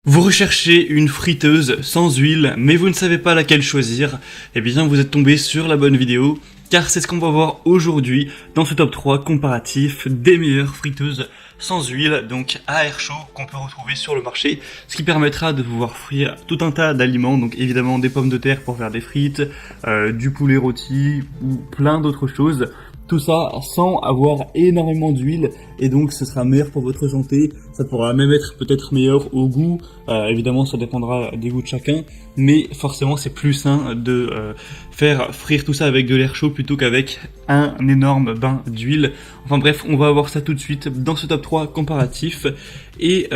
Vous recherchez une friteuse sans huile, mais vous ne savez pas laquelle choisir, eh bien vous êtes tombé sur la bonne vidéo, car c'est ce qu'on va voir aujourd'hui dans ce top 3 comparatif des meilleures friteuses sans huile, donc à air chaud, qu'on peut retrouver sur le marché, ce qui permettra de pouvoir frire tout un tas d'aliments, donc évidemment des pommes de terre pour faire des frites, du poulet rôti ou plein d'autres choses. Tout ça sans avoir énormément d'huile, et donc ce sera meilleur pour votre santé. Ça pourra même être peut-être meilleur au goût, évidemment ça dépendra des goûts de chacun, mais forcément c'est plus sain de faire frire tout ça avec de l'air chaud plutôt qu'avec un énorme bain d'huile. Enfin bref, on va voir ça tout de suite dans ce top 3 comparatif, et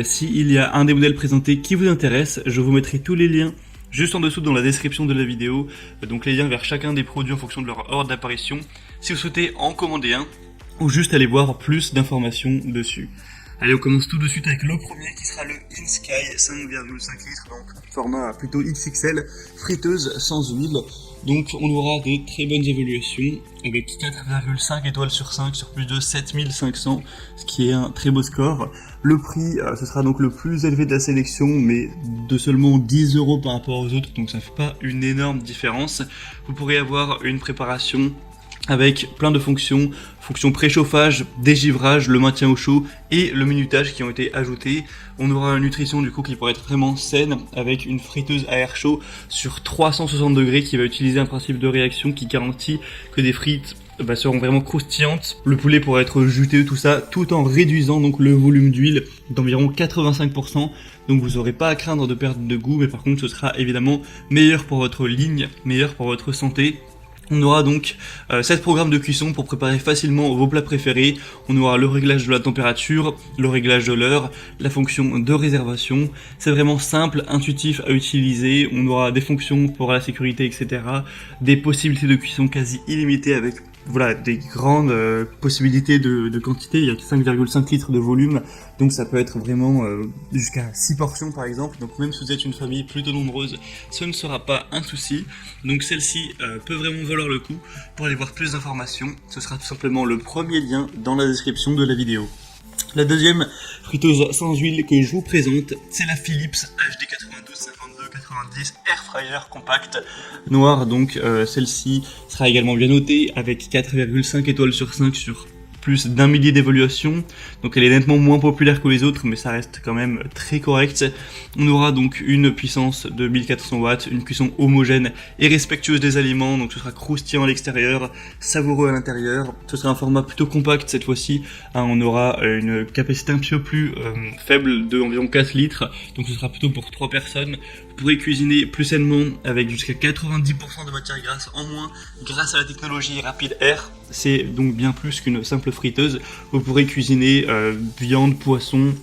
s'il y a un des modèles présentés qui vous intéresse, je vous mettrai tous les liens juste en dessous dans la description de la vidéo, donc les liens vers chacun des produits en fonction de leur ordre d'apparition, si vous souhaitez en commander un, ou juste aller voir plus d'informations dessus. Allez, on commence tout de suite avec le premier qui sera le InSky 5,5 litres, donc format plutôt XXL, friteuse sans huile. Donc on aura des très bonnes évaluations avec 4,5 étoiles sur 5 sur plus de 7500, ce qui est un très beau score. Le prix, ce sera donc le plus élevé de la sélection, mais de seulement 10 € par rapport aux autres, donc ça ne fait pas une énorme différence. Vous pourrez avoir une préparation avec plein de fonctions préchauffage, dégivrage, le maintien au chaud et le minutage qui ont été ajoutés. On aura une nutrition du coup qui pourrait être vraiment saine avec une friteuse à air chaud sur 360 degrés qui va utiliser un principe de réaction qui garantit que des frites seront vraiment croustillantes. Le poulet pourra être juteux, tout ça, tout en réduisant donc le volume d'huile d'environ 85%. Donc vous n'aurez pas à craindre de perdre de goût, mais par contre ce sera évidemment meilleur pour votre ligne, meilleur pour votre santé. On aura donc 7 programmes de cuisson pour préparer facilement vos plats préférés. On aura le réglage de la température, le réglage de l'heure, la fonction de réservation. C'est vraiment simple, intuitif à utiliser. On aura des fonctions pour la sécurité, etc. Des possibilités de cuisson quasi illimitées avec des grandes possibilités de quantité. Il y a 5,5 litres de volume, donc ça peut être vraiment jusqu'à 6 portions par exemple. Donc même si vous êtes une famille plutôt nombreuse, ce ne sera pas un souci. Donc celle-ci peut vraiment valoir le coup. Pour aller voir plus d'informations, ce sera tout simplement le premier lien dans la description de la vidéo. La deuxième friteuse sans huile que je vous présente, c'est la Philips HD 92-52-90 Air Fryer Compact noire. Donc celle-ci sera également bien notée avec 4,5 étoiles sur 5 sur plus d'un millier d'évaluations. Donc elle est nettement moins populaire que les autres, mais ça reste quand même très correct. On aura donc une puissance de 1400 watts, une cuisson homogène et respectueuse des aliments, donc ce sera croustillant à l'extérieur, savoureux à l'intérieur. Ce sera un format plutôt compact cette fois-ci, on aura une capacité un petit peu plus faible de environ 4 litres, donc ce sera plutôt pour 3 personnes. Vous pourrez cuisiner plus sainement avec jusqu'à 90% de matière grasse en moins grâce à la technologie Rapid Air. C'est donc bien plus qu'une simple friteuse. Vous pourrez cuisiner viande, poisson,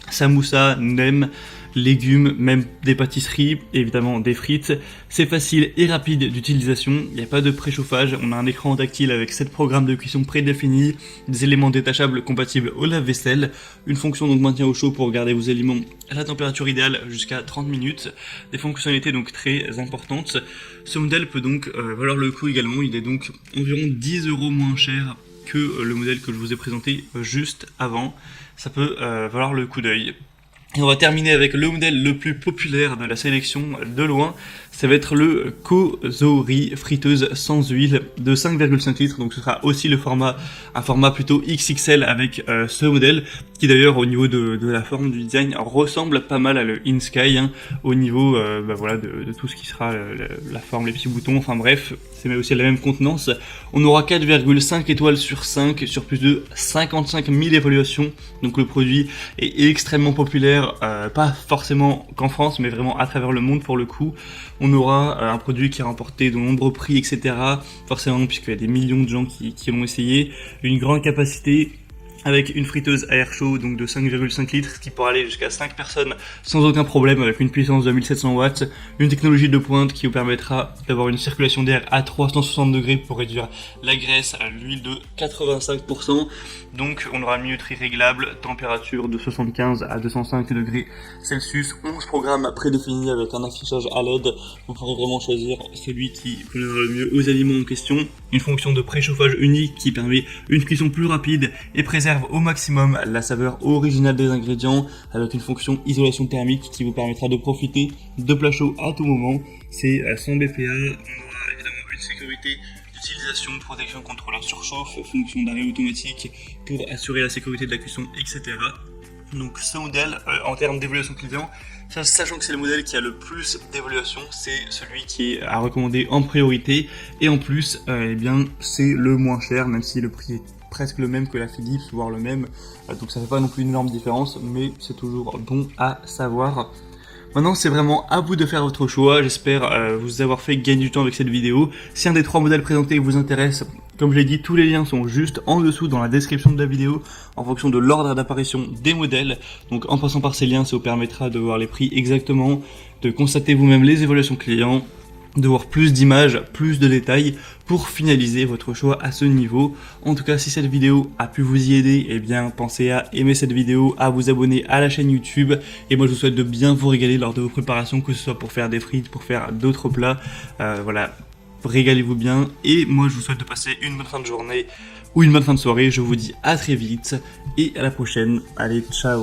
samoussa, nem, légumes, même des pâtisseries, évidemment des frites. C'est facile et rapide d'utilisation, il n'y a pas de préchauffage, on a un écran tactile avec 7 programmes de cuisson prédéfinis, des éléments détachables compatibles au lave-vaisselle, une fonction donc maintien au chaud pour garder vos aliments à la température idéale jusqu'à 30 minutes, des fonctionnalités donc très importantes. Ce modèle peut donc valoir le coup également, il est donc environ 10 € moins cher que le modèle que je vous ai présenté juste avant. Ça peut valoir le coup d'œil. Et on va terminer avec le modèle le plus populaire de la sélection de loin, ça va être le Kozori friteuse sans huile de 5,5 litres, donc ce sera aussi un format plutôt XXL avec ce modèle, qui d'ailleurs au niveau de la forme du design ressemble pas mal à le InSky, au niveau de tout ce qui sera la forme, les petits boutons, enfin bref, c'est aussi la même contenance. On aura 4,5 étoiles sur 5 sur plus de 55 000 évaluations, donc le produit est extrêmement populaire, pas forcément qu'en France, mais vraiment à travers le monde pour le coup. On aura un produit qui a remporté de nombreux prix, etc. Forcément, puisqu'il y a des millions de gens qui l'ont essayé. Une grande capacité avec une friteuse à air chaud donc de 5,5 litres, ce qui pourra aller jusqu'à 5 personnes sans aucun problème, avec une puissance de 1700 watts, une technologie de pointe qui vous permettra d'avoir une circulation d'air à 360 degrés pour réduire la graisse à l'huile de 85%. Donc on aura une minuterie réglable, température de 75 à 205 degrés Celsius, 11 programmes prédéfinis avec un affichage à LED. Vous pourrez vraiment choisir celui qui conviendra le mieux aux aliments en question. Une fonction de préchauffage unique qui permet une cuisson plus rapide et préserve conserve au maximum la saveur originale des ingrédients avec une fonction isolation thermique qui vous permettra de profiter de plats chauds à tout moment. C'est sans BPA, on aura évidemment une sécurité d'utilisation, protection contre la surchauffe, fonction d'arrêt automatique pour assurer la sécurité de la cuisson, etc. Donc ce modèle, en termes d'évaluation client, sachant que c'est le modèle qui a le plus d'évaluation, c'est celui qui est à recommander en priorité, et en plus, eh bien, c'est le moins cher, même si le prix est presque le même que la Philips, voire le même, donc ça fait pas non plus une énorme différence, mais c'est toujours bon à savoir. Maintenant, c'est vraiment à vous de faire votre choix. J'espère vous avoir fait gagner du temps avec cette vidéo. Si un des 3 modèles présentés vous intéresse, comme je l'ai dit, tous les liens sont juste en dessous dans la description de la vidéo en fonction de l'ordre d'apparition des modèles. Donc en passant par ces liens, ça vous permettra de voir les prix exactement, de constater vous-même les évaluations clients, de voir plus d'images, plus de détails pour finaliser votre choix à ce niveau. En tout cas, si cette vidéo a pu vous y aider, eh bien pensez à aimer cette vidéo, à vous abonner à la chaîne YouTube, et moi je vous souhaite de bien vous régaler lors de vos préparations, que ce soit pour faire des frites, pour faire d'autres plats, voilà, régalez-vous bien, et moi je vous souhaite de passer une bonne fin de journée ou une bonne fin de soirée. Je vous dis à très vite et à la prochaine. Allez, ciao.